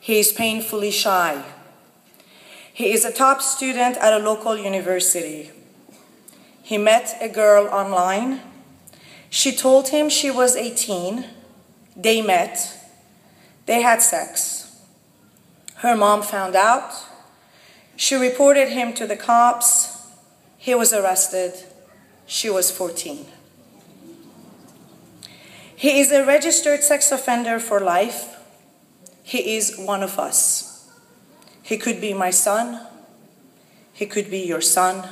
He is painfully shy. He is a top student at a local university. He met a girl online. She told him she was 18. They met. They had sex. Her mom found out. She reported him to the cops. He was arrested. She was 14. He is a registered sex offender for life. He is one of us. He could be my son. He could be your son.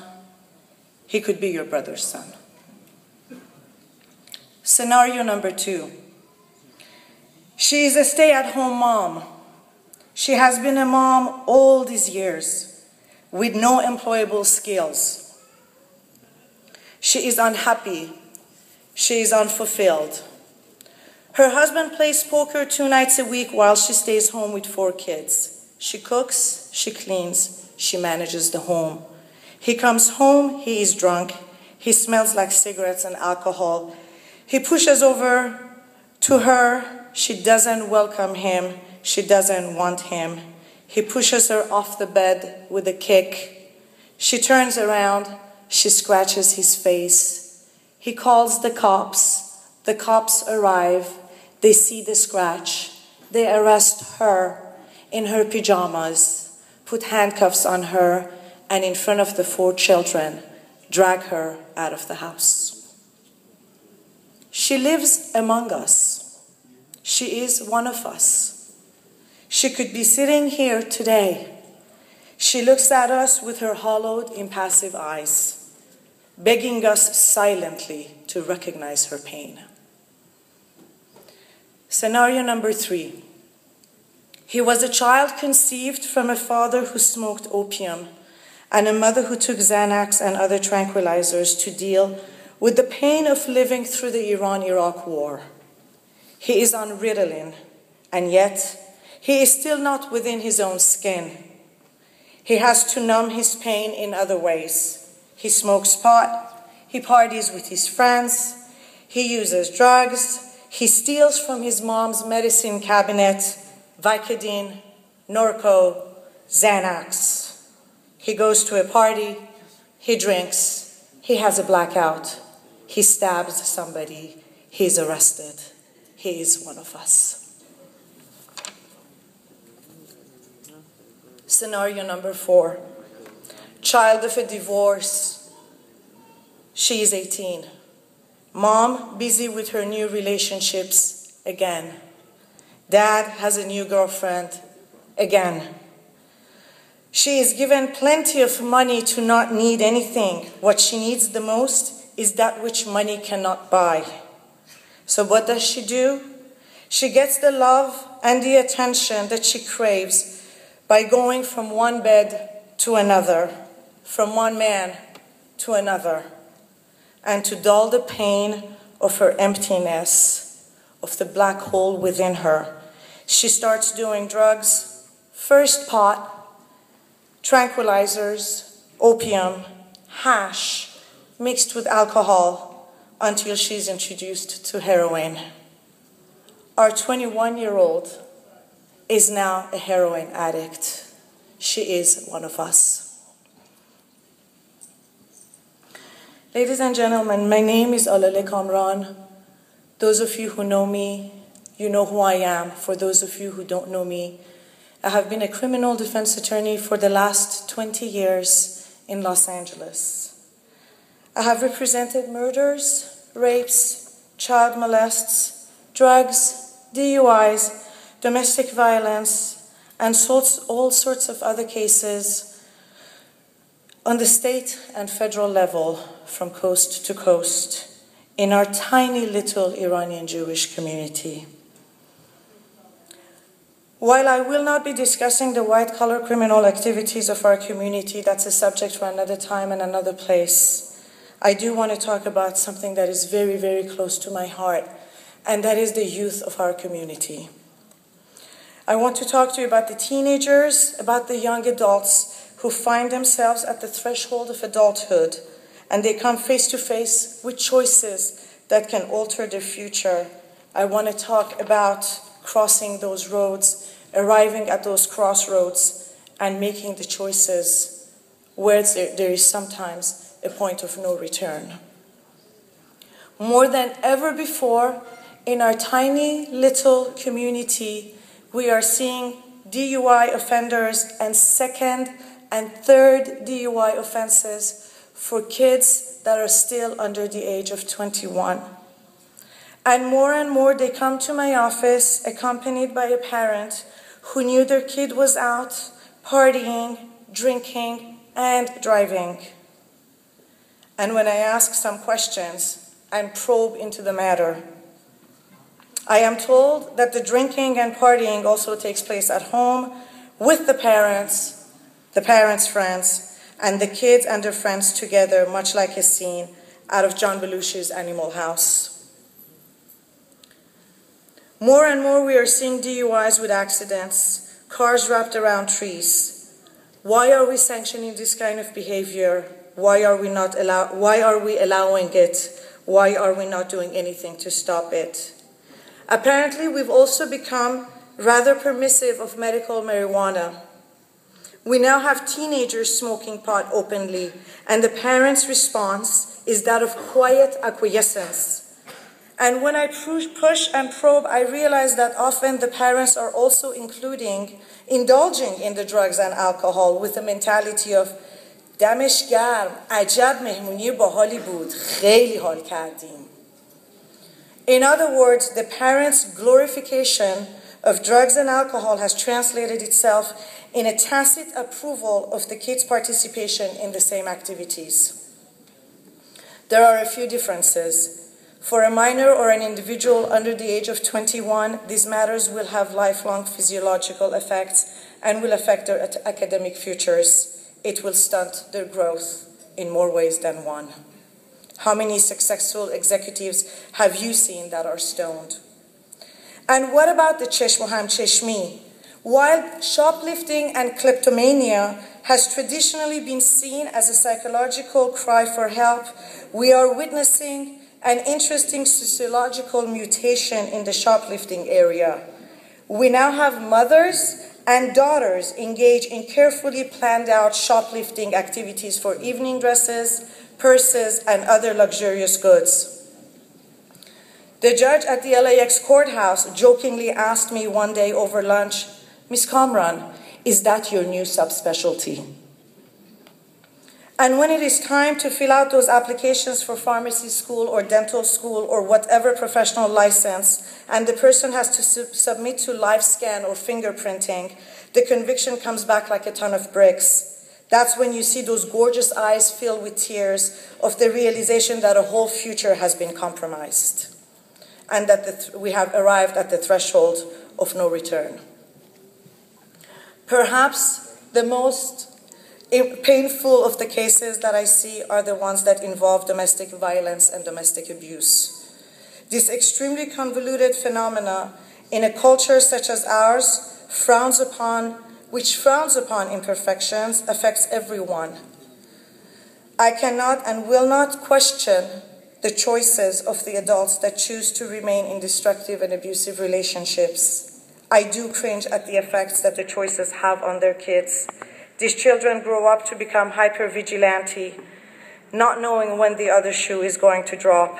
He could be your brother's son. Scenario number 2. She is a stay-at-home mom. She has been a mom all these years with no employable skills. She is unhappy. She is unfulfilled. Her husband plays poker 2 nights a week while she stays home with 4 kids. She cooks, she cleans, she manages the home. He comes home, he is drunk. He smells like cigarettes and alcohol. He pushes over to her. She doesn't welcome him. She doesn't want him. He pushes her off the bed with a kick. She turns around. She scratches his face. He calls the cops. The cops arrive. They see the scratch. They arrest her in her pajamas, put handcuffs on her, and in front of the 4 children, drag her out of the house. She lives among us. She is one of us. She could be sitting here today. She looks at us with her hollowed, impassive eyes, begging us silently to recognize her pain. Scenario number 3. He was a child conceived from a father who smoked opium and a mother who took Xanax and other tranquilizers to deal with the pain of living through the Iran-Iraq war. He is on Ritalin, and yet he is still not within his own skin. He has to numb his pain in other ways. He smokes pot, he parties with his friends, he uses drugs, he steals from his mom's medicine cabinet, Vicodin, Norco, Xanax. He goes to a party, he drinks, he has a blackout, he stabs somebody, he is arrested. He is one of us. Scenario number 4. Child of a divorce. She is 18. Mom busy with her new relationships again. Dad has a new girlfriend again. She is given plenty of money to not need anything. What she needs the most is that which money cannot buy. So what does she do? She gets the love and the attention that she craves by going from one bed to another, from one man to another, and to dull the pain of her emptiness, of the black hole within her, she starts doing drugs, first pot, tranquilizers, opium, hash, mixed with alcohol, until she's introduced to heroin. Our 21-year-old is now a heroin addict. She is one of us. Ladies and gentlemen, my name is Alaleh Kamran. Those of you who know me, you know who I am. For those of you who don't know me, I have been a criminal defense attorney for the last 20 years in Los Angeles. I have represented murders, rapes, child molests, drugs, DUIs, domestic violence, and all sorts of other cases on the state and federal level from coast to coast in our tiny little Iranian Jewish community. While I will not be discussing the white-collar criminal activities of our community, that's a subject for another time and another place, I do want to talk about something that is very, very close to my heart, and that is the youth of our community. I want to talk to you about the teenagers, about the young adults who find themselves at the threshold of adulthood, and they come face to face with choices that can alter their future. I want to talk about crossing those roads arriving at those crossroads and making the choices where there is sometimes a point of no return. More than ever before, in our tiny little community, we are seeing DUI offenders and second and third DUI offenses for kids that are still under the age of 21. And more they come to my office accompanied by a parent who knew their kid was out partying, drinking, and driving. And when I ask some questions and probe into the matter, I am told that the drinking and partying also takes place at home with the parents' friends, and the kids and their friends together, much like a scene out of John Belushi's Animal House. More and more we are seeing DUIs with accidents, cars wrapped around trees. Why are we sanctioning this kind of behavior? Why are we allowing it? Why are we not doing anything to stop it? Apparently, we've also become rather permissive of medical marijuana. We now have teenagers smoking pot openly, and the parents' response is that of quiet acquiescence. And when I push and probe, I realize that often the parents are also indulging in the drugs and alcohol with the mentality of دمش گرم، عجب مهمونی باحالی بود، خیلی حال کردیم. In other words, the parents' glorification of drugs and alcohol has translated itself in a tacit approval of the kids' participation in the same activities. There are a few differences. For a minor or an individual under the age of 21, these matters will have lifelong physiological effects and will affect their academic futures. It will stunt their growth in more ways than one. How many successful executives have you seen that are stoned? And what about the Cheshmo Ham Cheshmi? While shoplifting and kleptomania has traditionally been seen as a psychological cry for help, we are witnessing an interesting sociological mutation in the shoplifting area. We now have mothers and daughters engage in carefully planned out shoplifting activities for evening dresses, purses, and other luxurious goods. The judge at the LAX courthouse jokingly asked me one day over lunch, "Miss Kamran, is that your new subspecialty?" And when it is time to fill out those applications for pharmacy school or dental school or whatever professional license, and the person has to submit to live scan or fingerprinting, the conviction comes back like a ton of bricks. That's when you see those gorgeous eyes filled with tears of the realization that a whole future has been compromised and that we have arrived at the threshold of no return. Perhaps the most painful of the cases that I see are the ones that involve domestic violence and domestic abuse. This extremely convoluted phenomena in a culture such as ours which frowns upon imperfections, affects everyone. I cannot and will not question the choices of the adults that choose to remain in destructive and abusive relationships. I do cringe at the effects that the choices have on their kids. These children grow up to become hyper-vigilante, not knowing when the other shoe is going to drop.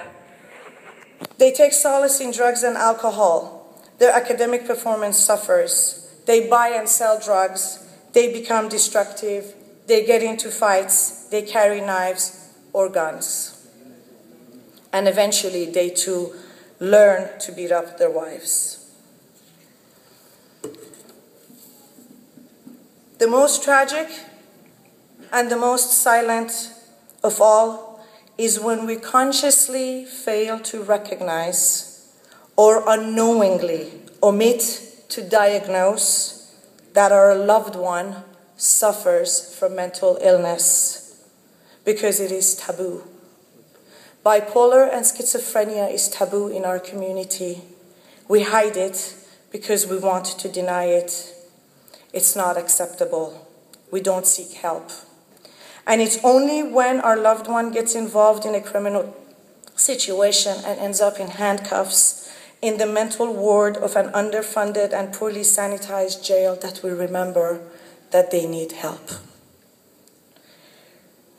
They take solace in drugs and alcohol. Their academic performance suffers. They buy and sell drugs. They become destructive. They get into fights. They carry knives or guns. And eventually, they too learn to beat up their wives. The most tragic and the most silent of all is when we consciously fail to recognize or unknowingly omit to diagnose that our loved one suffers from mental illness because it is taboo. Bipolar and schizophrenia is taboo in our community. We hide it because we want to deny it. It's not acceptable. We don't seek help. And it's only when our loved one gets involved in a criminal situation and ends up in handcuffs, in the mental ward of an underfunded and poorly sanitized jail that will remember that they need help.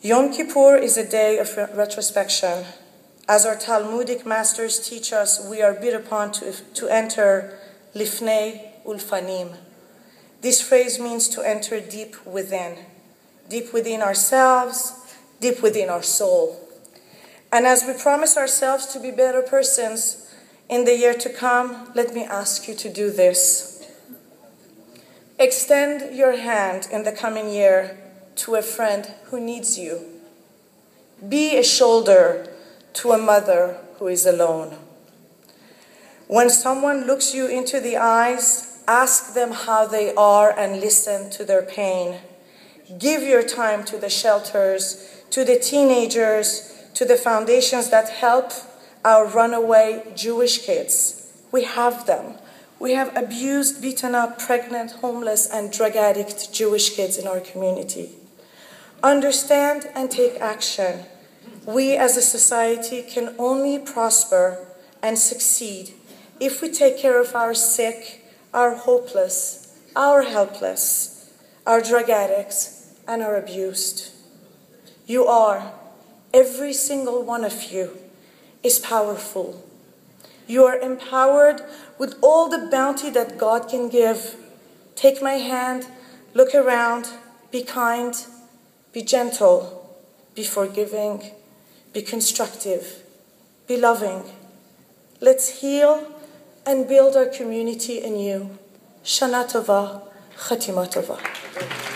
Yom Kippur is a day of retrospection. As our Talmudic masters teach us, we are bid upon to enter lifnei ulfanim. This phrase means to enter deep within ourselves, deep within our soul. And as we promise ourselves to be better persons in the year to come, let me ask you to do this. Extend your hand in the coming year to a friend who needs you. Be a shoulder to a mother who is alone. When someone looks you into the eyes, ask them how they are and listen to their pain. Give your time to the shelters, to the teenagers, to the foundations that help our runaway Jewish kids. We have them. We have abused, beaten up, pregnant, homeless, and drug addict Jewish kids in our community. Understand and take action. We as a society can only prosper and succeed if we take care of our sick, our hopeless, our helpless, our drug addicts, and our abused. You are, every single one of you, is powerful. You are empowered with all the bounty that God can give. Take my hand, look around, be kind, be gentle, be forgiving, be constructive, be loving. Let's heal and build our community anew. Shana Tova, Chatima Tova.